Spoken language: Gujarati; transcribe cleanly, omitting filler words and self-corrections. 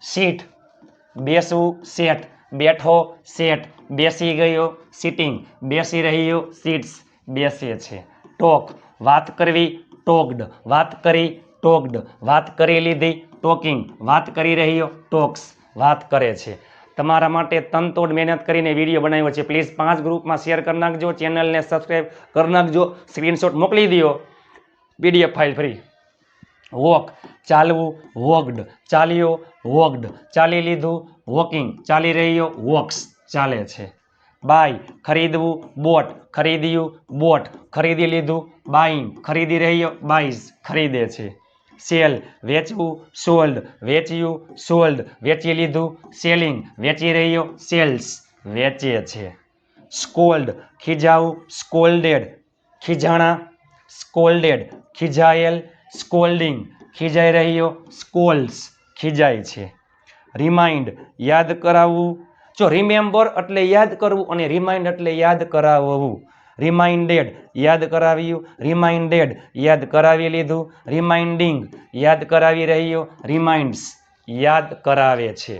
સીટ બેસવું સેટ, બેઠો સેટ, બેસી ગયો સિટિંગ, બેસી રહ્યો સીટ્સ, બેસે છે. ટોક વાત કરવી ટોક્ડ, વાત કરી ટોક્ડ, વાત કરી લીધી ટોકિંગ, વાત કરી રહ્યો ટોક્સ, વાત કરે છે. તમારા માટે તનતોડ મહેનત કરીને વિડીયો બનાવ્યો છે. પ્લીઝ 5 ગ્રુપમાં શેર કરી નાખજો, ચેનલને સબસ્ક્રાઈબ કરી નાખજો, સ્ક્રીનશોટ મોકલી દો, પીડીએફ ફાઇલ ફ્રી. વોક ચાલવું વોકડ, ચાલ્યો વોકડ, ચાલી લીધું વોકિંગ, ચાલી રહ્યો વોક્સ, ચાલે છે. બાય ખરીદવું બોટ, ખરીદ્યું બોટ, ખરીદી લીધું બાઇંગ, ખરીદી રહ્યો બાઇઝ, ખરીદે છે. સેલ વેચવું સોલ્ડ, વેચ્યું સોલ્ડ, વેચી લીધું સેલિંગ, વેચી રહ્યો સેલ્સ, વેચે છે. સ્કોલ્ડ ખીજાવું સ્કોલ્ડેડ, ખીજાણા સ્કોલ્ડેડ, ખીજાયેલ સ્કોલ્ડિંગ, ખીજાઈ રહ્યો સ્કોલ્સ, ખીજાય છે. રિમાઇન્ડ યાદ કરાવવું, જો રિમેમ્બર એટલે યાદ કરવું અને રિમાઇન્ડ એટલે યાદ કરાવવું. રિમાઇન્ડેડ યાદ કરાવ્યું, રિમાઇન્ડેડ યાદ કરાવી લીધું, રિમાઇન્ડિંગ યાદ કરાવી રહ્યો, રિમાઇન્ડ્સ યાદ કરાવે છે.